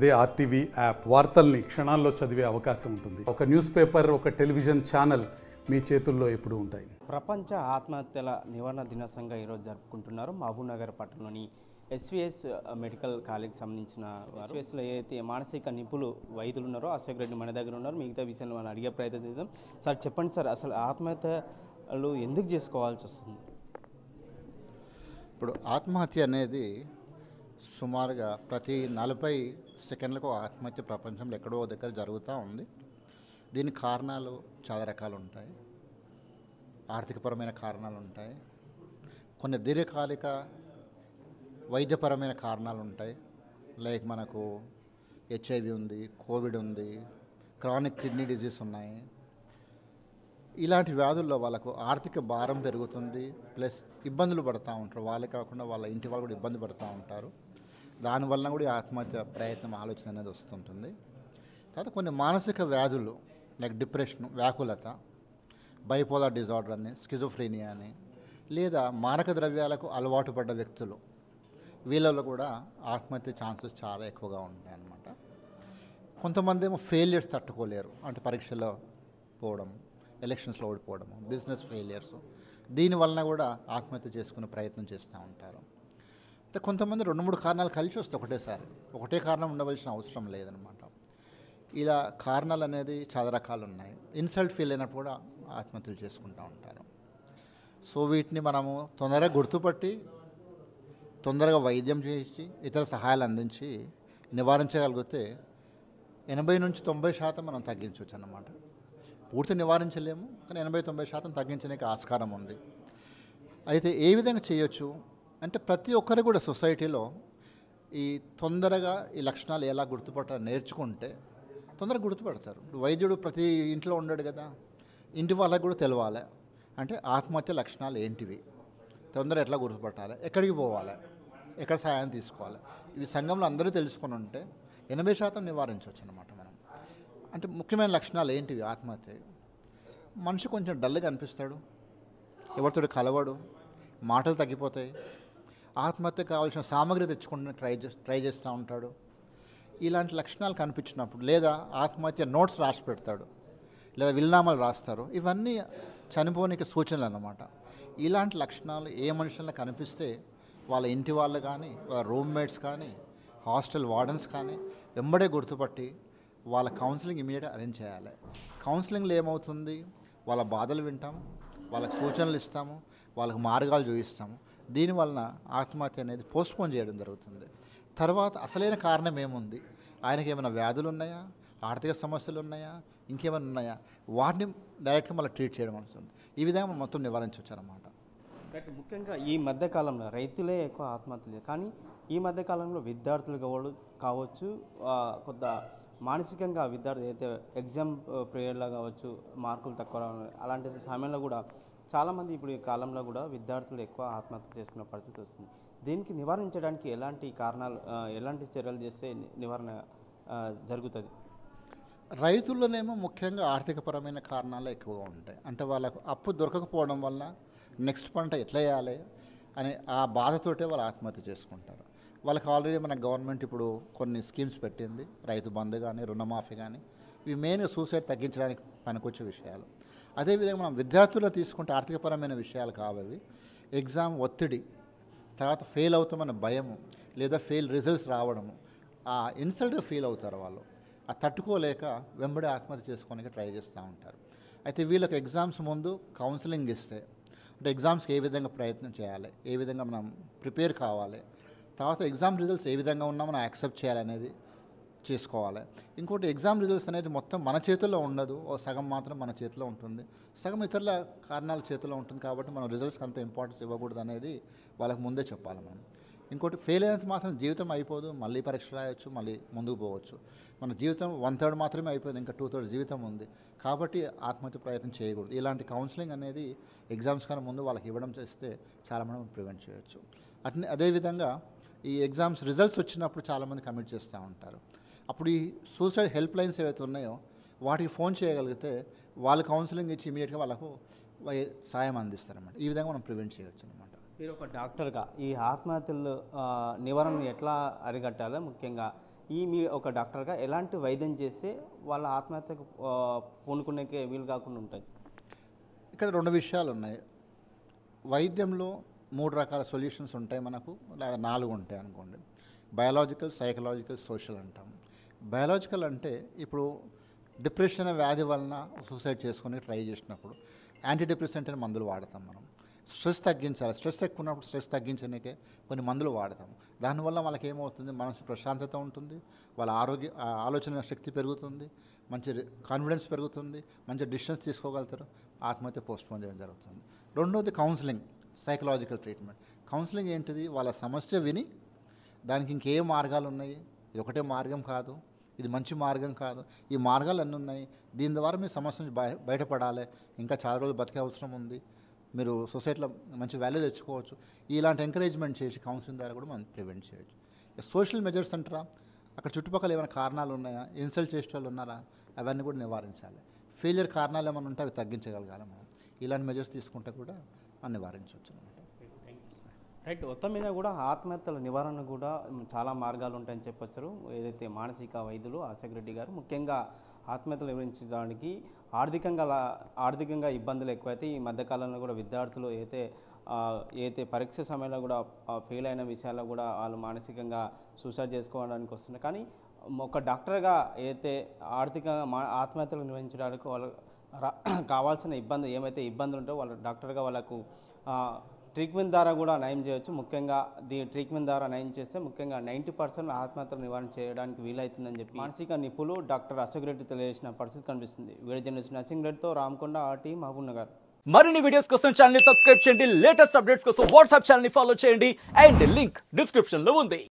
అదే RTV app వార్తల్ని క్షణాల్లో చదివే అవకాశం ఉంటుంది. ఒక న్యూస్ పేపర్, ఒక టెలివిజన్ ఛానల్ మీ చేతుల్లో ఎప్పుడూ ఉంటాయి. ప్రపంచ ఆత్మహత్యల నివారణ దినోత్సవంగా ఈరోజు జరుపుకుంటున్నారు. మహబూబ్నగర్ పట్టణంలోని ఎస్విఎస్ మెడికల్ కాలేజ్కి సంబంధించిన ఎస్విఎస్లో ఏదైతే మానసిక నిపుణులు వైద్యులు ఉన్నారో అశోక్ రెడ్డి మన దగ్గర ఉన్నారు. మిగతా విషయాలు మనం అడిగే ప్రయత్నం చేద్దాం. సార్ చెప్పండి సార్, అసలు ఆత్మహత్యలు ఎందుకు చేసుకోవాల్సి వస్తుంది? ఇప్పుడు ఆత్మహత్య అనేది సుమారుగా ప్రతి 40 సెకండ్లకు ఆత్మహత్య ప్రపంచంలో ఎక్కడో దగ్గర జరుగుతూ ఉంది. దీనికి కారణాలు చాలా రకాలు ఉంటాయి. ఆర్థికపరమైన కారణాలు ఉంటాయి, కొన్ని దీర్ఘకాలిక వైద్యపరమైన కారణాలు ఉంటాయి. లైక్ మనకు హెచ్ఐవి ఉంది, కోవిడ్ ఉంది, క్రానిక్ కిడ్నీ డిజీజ్ ఉన్నాయి. ఇలాంటి వ్యాధుల్లో వాళ్ళకు ఆర్థిక భారం పెరుగుతుంది, ప్లస్ ఇబ్బందులు పడుతూ ఉంటారు. వాళ్ళే కాకుండా వాళ్ళ ఇంటి వాళ్ళు కూడా ఇబ్బంది పడుతూ ఉంటారు. దానివల్ల కూడా ఆత్మహత్య ప్రయత్నం ఆలోచన అనేది వస్తుంటుంది. తర్వాత కొన్ని మానసిక వ్యాధులు లైక్ డిప్రెషన్, వ్యాకులత, బైపోలార్ డిజార్డర్ అని, స్కిజోఫ్రీనియా అని, లేదా మారక ద్రవ్యాలకు అలవాటు పడ్డ వ్యక్తులు, వీళ్ళలో కూడా ఆత్మహత్య ఛాన్సెస్ చాలా ఎక్కువగా ఉంటాయి అన్నమాట. కొంతమంది ఏమో ఫెయిలియర్స్ తట్టుకోలేరు, అంటే పరీక్షలో పోవడం, ఎలక్షన్స్లో ఓడిపోవడం, బిజినెస్ ఫెయిలియర్స్, దీనివలన కూడా ఆత్మహత్య చేసుకునే ప్రయత్నం చేస్తూ ఉంటారు. అయితే కొంతమంది 2-3 కారణాలు కలిసి వస్తాయి ఒకటేసారి. ఒకటే కారణం ఉండవలసిన అవసరం లేదనమాట. ఇలా కారణాలు అనేది చాలా రకాలు ఉన్నాయి. ఇన్సల్ట్ ఫీల్ అయినప్పుడు కూడా ఆత్మహత్యలు చేసుకుంటూ ఉంటారు. సో వీటిని మనము తొందరగా గుర్తుపట్టి తొందరగా వైద్యం చేసి ఇతర సహాయాలు అందించి నివారించగలిగితే 80-90% మనం తగ్గించవచ్చు అన్నమాట. పూర్తి నివారించలేము, కానీ 80-90% తగ్గించడానికి ఆస్కారం ఉంది. అయితే ఏ విధంగా చేయొచ్చు అంటే, ప్రతి ఒక్కరు కూడా సొసైటీలో ఈ తొందరగా ఈ లక్షణాలు ఎలా గుర్తుపట్టాలో నేర్చుకుంటే తొందరగా గుర్తుపడతారు. వైద్యుడు ప్రతి ఇంట్లో ఉండడు కదా, ఇంటి వాళ్ళకి కూడా తెలవాలి. అంటే ఆత్మహత్య లక్షణాలు ఏంటివి, తొందరగా ఎట్లా గుర్తుపట్టాలి, ఎక్కడికి పోవాలి, ఎక్కడ సహాయం తీసుకోవాలి, ఇవి సంఘంలో అందరూ తెలుసుకొని ఉంటే 80% నివారించవచ్చు అన్నమాట మనం. అంటే ముఖ్యమైన లక్షణాలు ఏంటివి ఆత్మహత్య? మనిషి కొంచెం డల్గా అనిపిస్తాడు, ఎవరితో కలవడు, మాటలు తగ్గిపోతాయి, ఆత్మహత్య కావాల్సిన సామాగ్రి తెచ్చుకుంటే ట్రై చేస్తూ ఉంటాడు. ఇలాంటి లక్షణాలు కనిపించినప్పుడు, లేదా ఆత్మహత్య నోట్స్ రాసి పెడతాడు, లేదా విల్నామాలు రాస్తారు, ఇవన్నీ చనిపోనికి సూచనలు అన్నమాట. ఇలాంటి లక్షణాలు ఏ మనుషుల్లో కనిపిస్తే వాళ్ళ ఇంటి వాళ్ళు కానీ, వాళ్ళ రూమ్మేట్స్ కానీ, హాస్టల్ వార్డెన్స్ కానీ వెంబడే గుర్తుపట్టి వాళ్ళ కౌన్సిలింగ్ ఇమీడియట్గా అరేంజ్ చేయాలి. కౌన్సిలింగ్లో ఏమవుతుంది, వాళ్ళ బాధలు వింటాము, వాళ్ళకి సూచనలు ఇస్తాము, వాళ్ళకి మార్గాలు చూపిస్తాము. దీనివలన ఆత్మహత్య అనేది పోస్ట్పోన్ చేయడం జరుగుతుంది. తర్వాత అసలైన కారణం ఏముంది, ఆయనకి ఏమైనా వ్యాధులు ఉన్నాయా, ఆర్థిక సమస్యలు ఉన్నాయా, ఇంకేమైనా ఉన్నాయా, వాటిని డైరెక్ట్గా మళ్ళీ ట్రీట్ చేయడం అవుతుంది. ఈ విధంగా మనం మొత్తం నివారించవచ్చు అన్నమాట. అంటే ముఖ్యంగా ఈ మధ్యకాలంలో రైతులే ఎక్కువ ఆత్మహత్యలు, కానీ ఈ మధ్యకాలంలో విద్యార్థులు కావచ్చు, కొంత మానసికంగా విద్యార్థి అయితే ఎగ్జామ్ ప్రేయర్లో కావచ్చు, మార్కులు తక్కువ రావడం, అలాంటి సమయంలో కూడా చాలామంది ఇప్పుడు ఈ కాలంలో కూడా విద్యార్థులు ఎక్కువ ఆత్మహత్య చేసుకునే పరిస్థితి వస్తుంది. దీనికి నివారించడానికి ఎలాంటి కారణాలు, ఎలాంటి చర్యలు చేస్తే నివారణ జరుగుతుంది? రైతుల్లోనేమో ముఖ్యంగా ఆర్థికపరమైన కారణాలు ఎక్కువగా ఉంటాయి. అంటే వాళ్ళకు అప్పు దొరకకపోవడం వల్ల నెక్స్ట్ పంట ఎట్లా వేయాలి అనే ఆ బాధతోటే వాళ్ళు ఆత్మహత్య చేసుకుంటారు. వాళ్ళకి ఆల్రెడీ మన గవర్నమెంట్ ఇప్పుడు కొన్ని స్కీమ్స్ పెట్టింది, రైతు బంధు కానీ, రుణమాఫీ కానీ, ఇవి మెయిన్గా సూసైడ్ తగ్గించడానికి పనికొచ్చే విషయాలు. అదేవిధంగా మనం విద్యార్థుల్లో తీసుకుంటే ఆర్థికపరమైన విషయాలు కావవి. ఎగ్జామ్ ఒత్తిడి, తర్వాత ఫెయిల్ అవుతామన్న భయము, లేదా ఫెయిల్ రిజల్ట్స్ రావడము, ఆ ఇన్సల్ట్గా ఫీల్ అవుతారు వాళ్ళు. ఆ తట్టుకోలేక వెంబడి ఆత్మహత్య చేసుకోవడానికి ట్రై చేస్తూ ఉంటారు. అయితే వీళ్ళకి ఎగ్జామ్స్ ముందు కౌన్సిలింగ్ ఇస్తే, అంటే ఎగ్జామ్స్కి ఏ విధంగా ప్రయత్నం చేయాలి, ఏ విధంగా మనం ప్రిపేర్ కావాలి, తర్వాత ఎగ్జామ్ రిజల్ట్స్ ఏ విధంగా ఉన్నా మనం యాక్సెప్ట్ చేయాలనేది చేసుకోవాలి. ఇంకోటి, ఎగ్జామ్ రిజల్ట్స్ అనేది మొత్తం మన చేతుల్లో ఉండదు, ఓ సగం మాత్రం మన చేతిలో ఉంటుంది, సగం ఇతరుల కారణాల చేతిలో ఉంటుంది. కాబట్టి మనం రిజల్ట్స్కి అంత ఇంపార్టెన్స్ ఇవ్వకూడదు అనేది వాళ్ళకి ముందే చెప్పాలి మనం. ఇంకోటి, ఫెయిల్ అయినంత మాత్రం జీవితం అయిపోదు, మళ్ళీ పరీక్ష రాయొచ్చు, మళ్ళీ ముందుకు పోవచ్చు. మన జీవితం 1/3 మాత్రమే అయిపోయింది, ఇంకా 2/3 జీవితం ఉంది. కాబట్టి ఆత్మహత్య ప్రయత్నం చేయకూడదు. ఇలాంటి కౌన్సిలింగ్ అనేది ఎగ్జామ్స్ కన్నా ముందు వాళ్ళకి ఇవ్వడం చేస్తే చాలా మనం ప్రివెంట్ చేయొచ్చు. అదేవిధంగా ఈ ఎగ్జామ్స్ రిజల్ట్స్ వచ్చినప్పుడు చాలామంది కమిట్ చేస్తూ ఉంటారు. అప్పుడు ఈ సూసైడ్ హెల్ప్ లైన్స్ ఏవైతే ఉన్నాయో వాటికి ఫోన్ చేయగలిగితే వాళ్ళు కౌన్సిలింగ్ ఇచ్చి ఇమీడియట్గా వాళ్ళకు సాయం అందిస్తారన్నమాట. ఈ విధంగా మనం ప్రివెంట్ చేయవచ్చు అన్నమాట. మీరు ఒక డాక్టర్గా ఈ ఆత్మహత్యలు నివారణ ఎట్లా అరికట్టాలో, ముఖ్యంగా మీ ఒక డాక్టర్గా ఎలాంటి వైద్యం చేస్తే వాళ్ళ ఆత్మహత్యకు పూనుకునేకే వీలు కాకుండా ఉంటాయి? ఇక్కడ 2 విషయాలు ఉన్నాయి. వైద్యంలో 3 రకాల సొల్యూషన్స్ ఉంటాయి మనకు, లేదా 4 ఉంటాయి అనుకోండి. బయాలజికల్, సైకలాజికల్, సోషల్ అంటాం. బయాలజికల్ అంటే ఇప్పుడు డిప్రెషన్ వ్యాధి వలన సూసైడ్ చేసుకుని ట్రై చేసినప్పుడు యాంటీ డిప్రెసెంట్ అనే మందులు వాడతాం మనం. స్ట్రెస్ తగ్గించాలి, స్ట్రెస్ ఎక్కువ ఉన్నప్పుడు స్ట్రెస్ తగ్గించడానికే కొన్ని మందులు వాడతాం. దానివల్ల వాళ్ళకి ఏమవుతుంది, మనసు ప్రశాంతత ఉంటుంది, వాళ్ళ ఆలోచన శక్తి పెరుగుతుంది, మంచి కాన్ఫిడెన్స్ పెరుగుతుంది, మంచి డిసిషన్స్ తీసుకోగలుగుతారు, ఆత్మహత్య పోస్ట్పోన్ చేయడం జరుగుతుంది. రెండోది కౌన్సిలింగ్, సైకలాజికల్ ట్రీట్మెంట్. కౌన్సిలింగ్ ఏంటిది, వాళ్ళ సమస్య విని దానికి ఇంకే మార్గాలు ఉన్నాయి, ఇది ఒకటే మార్గం కాదు, ఇది మంచి మార్గం కాదు, ఈ మార్గాలు అన్నీ ఉన్నాయి, దీని ద్వారా మీ సమస్య నుంచి బయటపడాలి, ఇంకా చాలా రోజులు బతికే అవసరం ఉంది, మీరు సొసైటీలో మంచి వాల్యూ తెచ్చుకోవచ్చు, ఇలాంటి ఎంకరేజ్మెంట్ చేసి కౌన్సిలింగ్ ద్వారా కూడా మనం ప్రివెంట్ చేయొచ్చు. సోషల్ మెజర్స్ అంటారా, అక్కడ చుట్టుపక్కల ఏమైనా కారణాలు ఉన్నాయా, ఇన్సల్ట్ చేసే వాళ్ళు ఉన్నారా, అవన్నీ కూడా నివారించాలి. ఫెయిలియర్ కారణాలు ఏమైనా ఉంటే అవి తగ్గించగలగాలి మనం. ఇలాంటి మెజర్స్ తీసుకుంటే కూడా మనం నివారించవచ్చు అనమాట. రైట్. మొత్తం మీద కూడా ఆత్మహత్యల నివారణ కూడా చాలా మార్గాలు ఉంటాయని చెప్పొచ్చారు ఏదైతే మానసిక వైద్యులు ఆశక్ రెడ్డి గారు. ముఖ్యంగా ఆత్మహత్యలు నివారించడానికి ఆర్థికంగా ఇబ్బందులు ఎక్కువైతే ఈ మధ్యకాలంలో కూడా విద్యార్థులు అయితే పరీక్ష సమయంలో కూడా ఫెయిల్ అయిన విషయాల్లో కూడా వాళ్ళు మానసికంగా సూసైడ్ చేసుకోవడానికి వస్తున్నారు. కానీ ఒక డాక్టర్గా అయితే ఆత్మహత్యలు నివారించడానికి వాళ్ళు కావాల్సిన ఏమైతే ఇబ్బందులు ఉంటాయో వాళ్ళ డాక్టర్గా వాళ్ళకు ట్రీట్మెంట్ ద్వారా కూడా నయం చేయొచ్చు. ముఖ్యంగా ట్రీట్మెంట్ ద్వారా నయం చేస్తే ముఖ్యంగా 90% ఆత్మహత్యలు నివారణ చేయడానికి వీలవుతుందని చెప్పి మానసిక నిపుణులు డాక్టర్ ఆశక్ రెడ్డి తెలియజేసిన పరిస్థితి కనిపిస్తుంది. వీడియో జర్నలిస్ట్ నర్సింగ్ రెడ్డితో రామకొండ, ఆర్టీ, మహబూబ్ నగర్. మరిన్ని వీడియోస్ కోసం ఛానల్ ని సబ్స్క్రైబ్ చేయండి, లేటెస్ట్ అప్డేట్స్ కోసం వాట్సాప్ ఛానల్ ని ఫాలో చేయండి, అండ్ లింక్ డిస్క్రిప్షన్ లో ఉంది.